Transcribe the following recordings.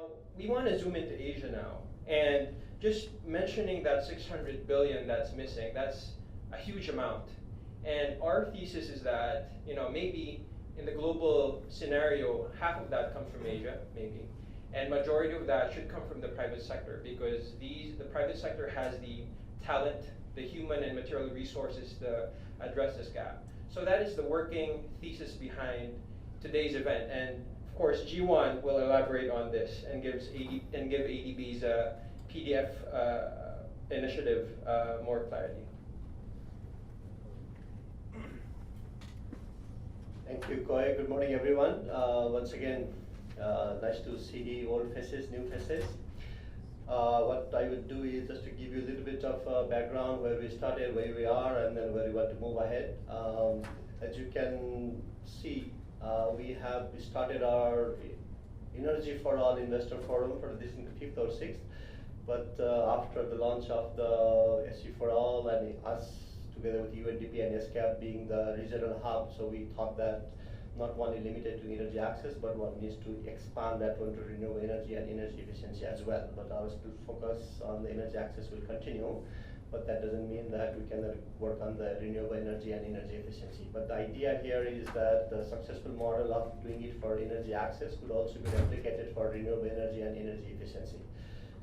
Now, we want to zoom into Asia now. And just mentioning that 600 billion that's missing, that's a huge amount. And our thesis is that, maybe in the global scenario, half of that comes from Asia, maybe. And majority of that should come from the private sector because the private sector has the talent, the human and material resources to address this gap. So that is the working thesis behind today's event. And of course, G1 will elaborate on this and give ADB's PDF initiative more clarity. Thank you, Koi. Good morning, everyone. Once again, nice to see old faces, new faces. What I would do is just to give you a little bit of background where we started, where we are, and then where we want to move ahead. As you can see, we started our SE4All Investor Forum for this in the 5th or 6th. But after the launch of the SE4All and us together with UNDP and SCAP being the regional hub, so we thought that not only limited to energy access, but one needs to expand that one to renewable energy and energy efficiency as well. But our still focus on the energy access will continue, but that doesn't mean that we cannot work on the renewable energy and energy efficiency. But the idea here is that the successful model of doing it for energy access could also be replicated for renewable energy and energy efficiency.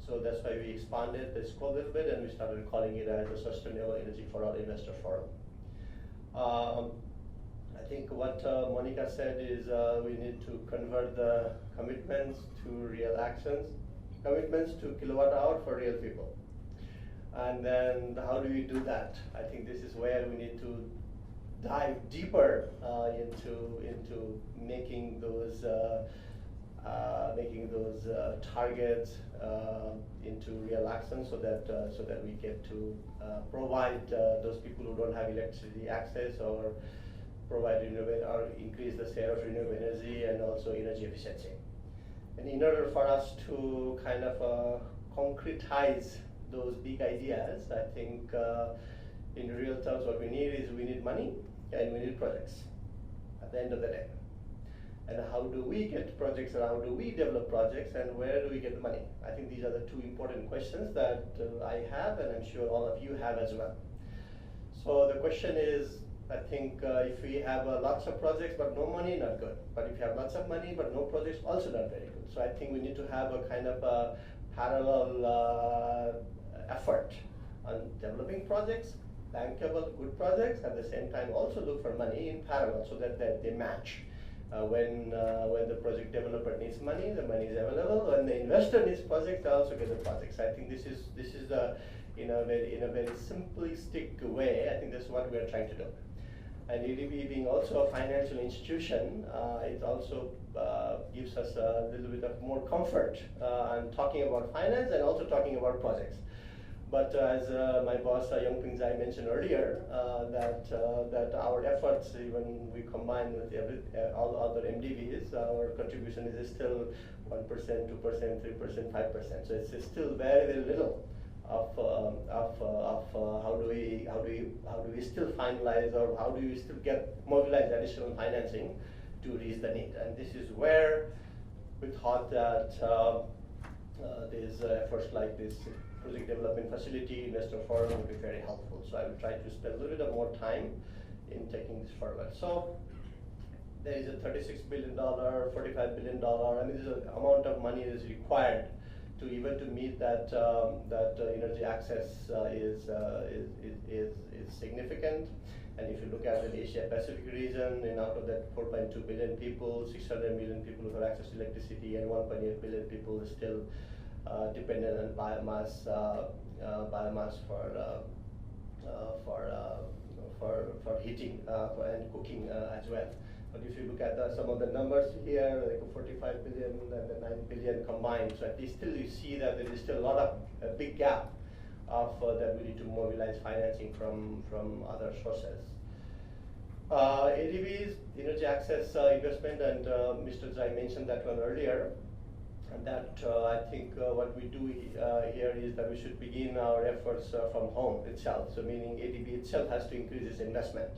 So that's why we expanded the scope a little bit and we started calling it as a Sustainable Energy for All Investor Forum. I think what Monica said is we need to convert the commitments to real actions, commitments to kilowatt hour for real people. And then how do we do that? I think this is where we need to dive deeper into making those targets into real action, so that we get to provide those people who don't have electricity access, or provide renewable or increase the share of renewable energy and also energy efficiency. And in order for us to kind of concretize those big ideas, I think in real terms what we need money and we need projects at the end of the day. And how do we get projects, and how do we develop projects, and where do we get the money? I think these are the two important questions that I have, and I'm sure all of you have as well. So the question is, I think if we have lots of projects but no money, not good. But if you have lots of money but no projects, also not very good. So I think we need to have a kind of a parallel effort on developing projects, bankable, good projects, at the same time also look for money in parallel so that they match. When the project developer needs money, the money is available. When the investor needs projects, they also get the projects. I think this is the in a very simplistic way. I think that's what we are trying to do. And ADB being also a financial institution, it also gives us a little bit of more comfort on talking about finance and also talking about projects. But as my boss Yongping Zai mentioned earlier, that our efforts, even we combine with all other MDBs, our contribution is still 1%, 2%, 3%, 5%. So it's still very, very little of how do we still finalize, or how do we still mobilize additional financing to reach the need. And this is where we thought that these efforts like this project development facility, investor forum would be very helpful. So I will try to spend a little bit more time in taking this forward. So there is a $36 billion, $45 billion. I mean, this amount of money is required to even to meet that energy access is significant. And if you look at the Asia Pacific region, and out of that 4.2 billion people, 600 million people who have access to electricity, and 1.8 billion people still dependent on biomass for heating and cooking as well. But if you look at some of the numbers here, like 45 billion and the 9 billion combined, so at least still you see that there is still a big gap of that we need to mobilize financing from other sources. ADB's energy access investment, and Mr. Zai mentioned that one earlier. And that I think what we do here is that we should begin our efforts from home itself. So meaning ADB itself has to increase its investment.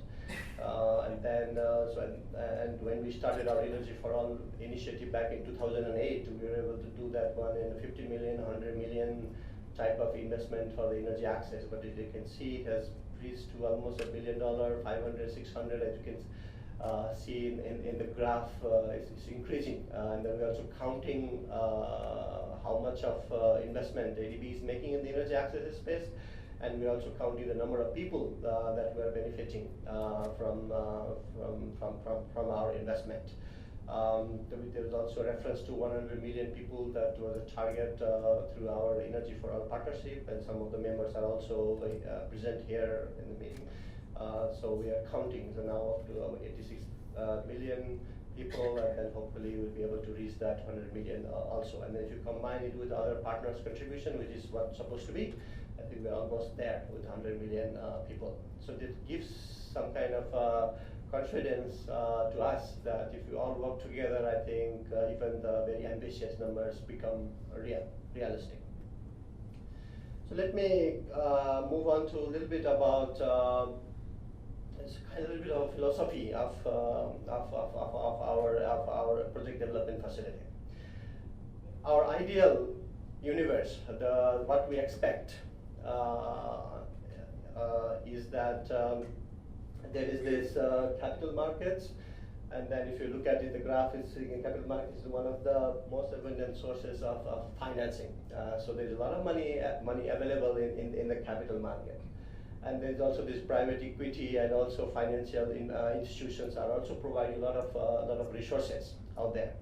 And when we started our Energy for All initiative back in 2008, we were able to do that one in 50 million, 100 million type of investment for the energy access. But as you can see, it has reached to almost $1 billion, 500, 600, as you can see in the graph, it's increasing. And then we're also counting how much of investment ADB is making in the energy access space. And we're also counting the number of people that were benefiting from our investment. There was also a reference to 100 million people that was a target through our Energy for All partnership, and some of the members are also present here in the meeting. So we are counting, so now up to 86 million people, and then hopefully we'll be able to reach that 100 million also. And then if you combine it with other partners' contribution, which is what's supposed to be, I think we're almost there with 100 million people. So this gives some kind of confidence to us that if we all work together, I think even the very ambitious numbers become realistic. So let me move on to a little bit about it's kind of a little bit of philosophy of our project development facility. Our ideal universe, what we expect, is that there is this capital markets, and then if you look at it, the graph is capital markets is one of the most abundant sources of financing. So there's a lot of money available in the capital market. And there's also this private equity, and also financial institutions are also providing a lot of resources out there.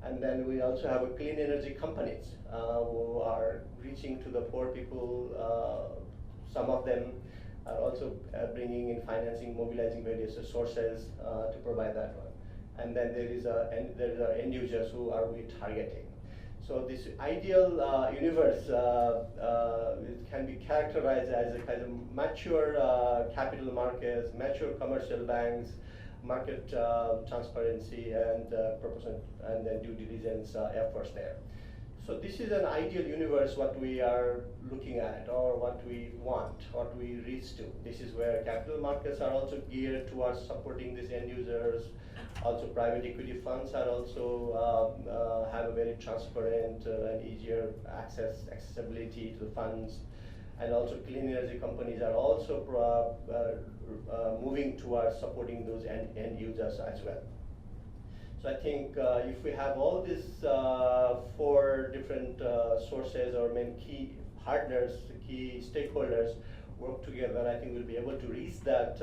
And then we also have a clean energy companies who are reaching to the poor people. Some of them are also bringing in financing, mobilizing various sources to provide that one. And then there are end users who are we targeting. So this ideal universe can be characterized as a kind of mature capital markets, mature commercial banks, market transparency, and and then due diligence efforts there. So this is an ideal universe what we are looking at, or what we want, what we reach to. This is where capital markets are also geared towards supporting these end users. Also private equity funds are also have a very transparent and easier accessibility to the funds. And also clean energy companies are also moving towards supporting those end users as well. So I think if we have all these 4 different sources or main key partners, key stakeholders work together, I think we'll be able to reach that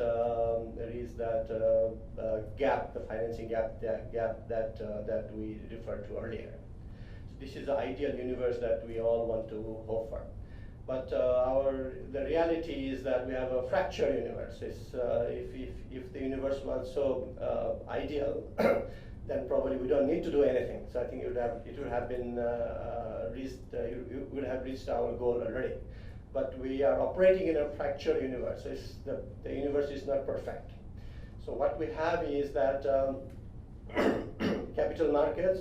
gap, the financing gap that we referred to earlier. So this is the ideal universe that we all want to hope for. But the reality is that we have a fractured universe. If the universe was so ideal, then probably we don't need to do anything. So I think it would have been reached. You would have reached our goal already. But we are operating in a fractured universe. So the universe is not perfect. So what we have is that capital markets.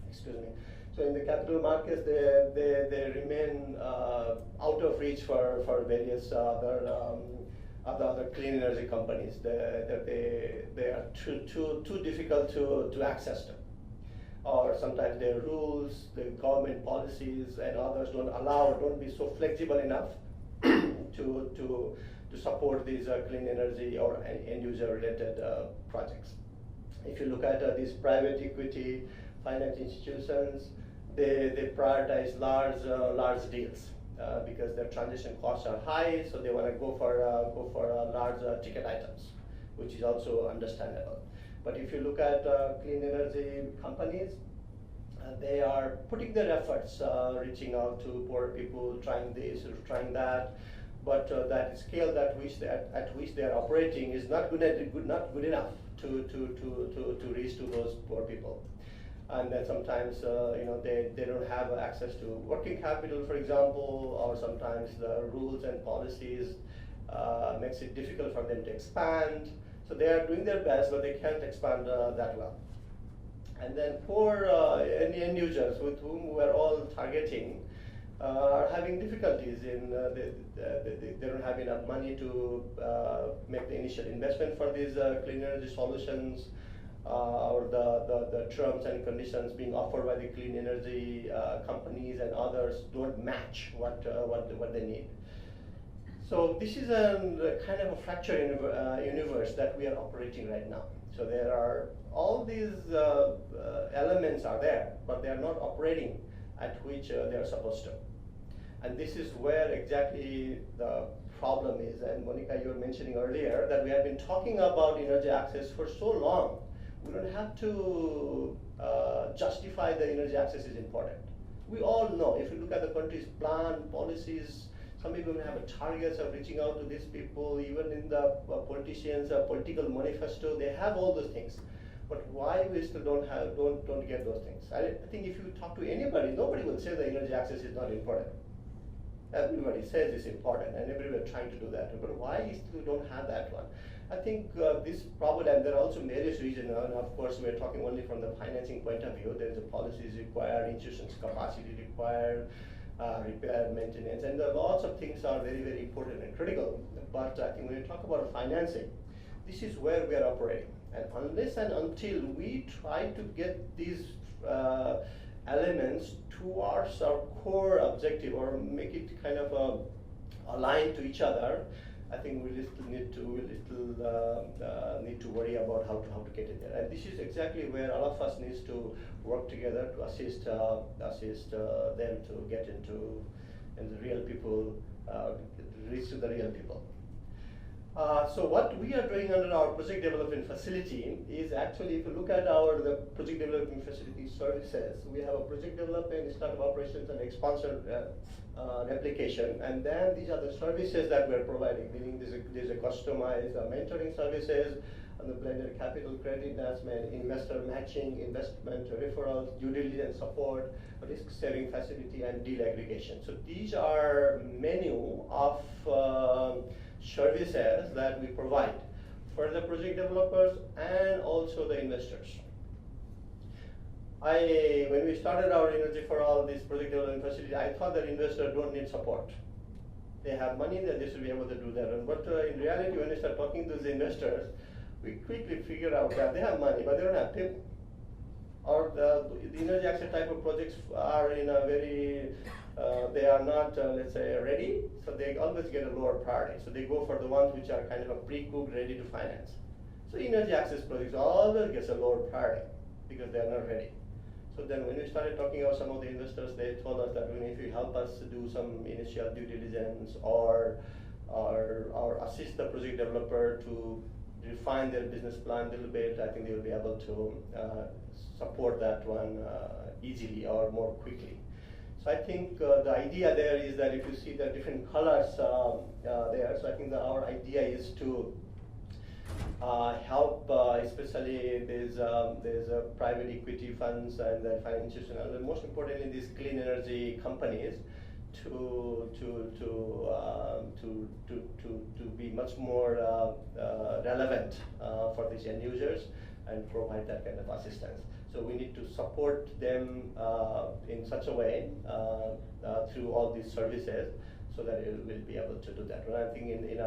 Excuse me. So in the capital markets, they remain out of reach for various other clean energy companies. They are too difficult to access them. Or sometimes their rules, the government policies, and others don't be so flexible enough to support these clean energy or end user related projects. If you look at these private equity finance institutions, they prioritize large deals because their transaction costs are high, so they want to go for large ticket items, which is also understandable. But if you look at clean energy companies, they are putting their efforts, reaching out to poor people, trying this or trying that, but that scale at which they are operating is not good enough to reach to those poor people. And then sometimes they don't have access to working capital, for example, or sometimes the rules and policies makes it difficult for them to expand. So they are doing their best, but they can't expand that well. And then for end users with whom we are all targeting, are having difficulties in they don't have enough money to make the initial investment for these clean energy solutions, or the terms and conditions being offered by the clean energy companies and others don't match what they need. So this is a kind of a fractured universe that we are operating right now. So there are all these elements are there, but they are not operating at which they are supposed to. And this is where exactly the problem is. And Monica, you were mentioning earlier that we have been talking about energy access for so long. We don't have to justify the energy access is important. We all know, if you look at the country's plan, policies, some people have targets of reaching out to these people, even in the politicians' political manifesto, they have all those things. But why we still don't get those things? I think if you talk to anybody, nobody will say the energy access is not important. Everybody says it's important, and everybody trying to do that. But why we still don't have that one? I think this problem, and there are also various reasons, and of course we're talking only from the financing point of view. There's a policies required, institutions capacity required, repair, maintenance, and lots of things are very, very important and critical. But I think when you talk about financing, this is where we are operating. And unless and until we try to get these elements towards our core objective or make it kind of aligned to each other, I think we still need to worry about how to get it there. And this is exactly where all of us needs to work together to assist them to get into and the real people, reach to the real people. So what we are doing under our project development facility is actually, if you look at the project development facility services, we have a project development, startup operations, and expansion application, and then these are the services that we're providing, meaning there's a customized mentoring services, and the blended capital credit enhancement, investor matching, investment referrals, due diligence support, risk saving facility, and deal aggregation. So these are menu of services that we provide for the project developers and also the investors. When we started our SE4All, this project development facility, I thought that investors don't need support. They have money, then they should be able to do that. But in reality, when we start talking to the investors, we quickly figure out that they have money, but they don't have people. Or the energy access type of projects are in a very, they are not, let's say, ready, so they always get a lower priority. So they go for the ones which are kind of a pre-cooked, ready to finance. So energy access projects always gets a lower priority because they are not ready. So then when we started talking about some of the investors, they told us that if you help us do some initial due diligence or assist the project developer to refine their business plan a little bit, I think they will be able to support that one easily or more quickly. So I think the idea there is that if you see the different colors there, so I think that our idea is to help, especially there's private equity funds and the financial, and most importantly, these clean energy companies to be much more relevant for these end users and provide that kind of assistance. So we need to support them in such a way through all these services, so that it will be able to do that. And I think in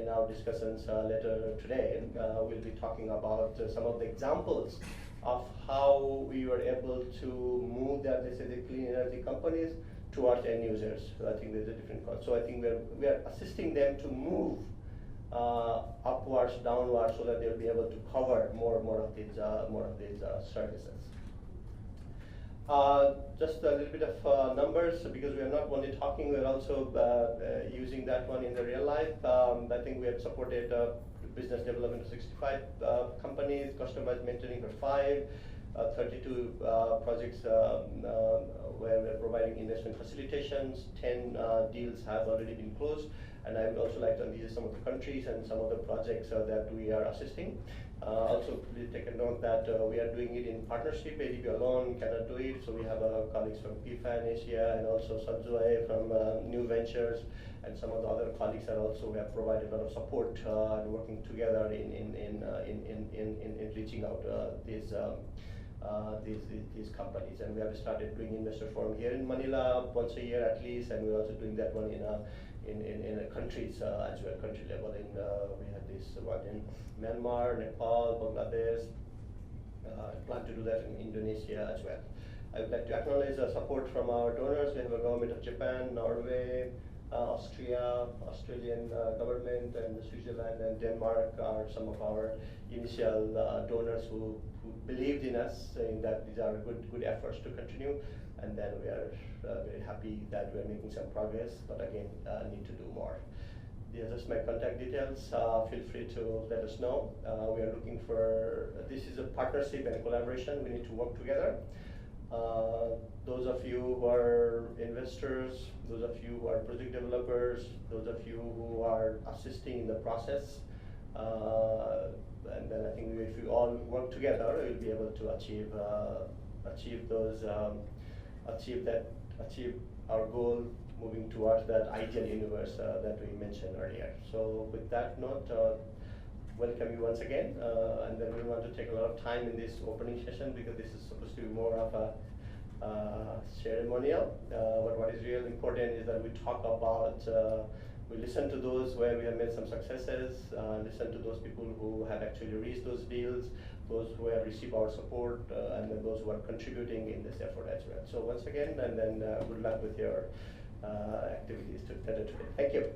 our discussions later today, we'll be talking about some of the examples of how we were able to move that, let's say, the clean energy companies towards end users. So I think there's a different cost. So I think we are assisting them to move upwards, downwards, so that they'll be able to cover more of these services. Just a little bit of numbers, because we are not only talking, we're also using that one in the real life. I think we have supported business development of 65 companies, customized mentoring for 5, 32 projects where we're providing investment facilitations. 10 deals have already been closed. And I would also like to visit some of the countries and some of the projects that we are assisting. Also, please take a note that we are doing it in partnership. ADB alone cannot do it, so we have colleagues from PFAN Asia and also Sanjoy from New Ventures, and some of the other colleagues are also, we have provided a lot of support and working together in reaching out these these companies. And we have started doing investor forum here in Manila once a year at least, and we're also doing that one in countries as well, country level. We had this one in Myanmar, Nepal, Bangladesh. Plan to do that in Indonesia as well. I would like to acknowledge the support from our donors. We have a government of Japan, Norway, Austria, Australian government, and Switzerland and Denmark are some of our initial donors who believed in us, saying that these are good efforts to continue. And then we are very happy that we are making some progress, but again, need to do more. These are just my contact details. Feel free to let us know. We are looking for, this is a partnership and collaboration. We need to work together. Those of you who are investors, those of you who are project developers, those of you who are assisting in the process, and then I think if we all work together, we'll be able to achieve our goal, moving towards that ideal universe that we mentioned earlier. So with that note, welcome you once again, and then we want to take a lot of time in this opening session because this is supposed to be more of a ceremonial, but what is really important is that we talk about, we listen to those where we have made some successes, listen to those people who have actually reached those deals, those who have received our support, and then those who are contributing in this effort as well. So once again, and then good luck with your activities today. Thank you.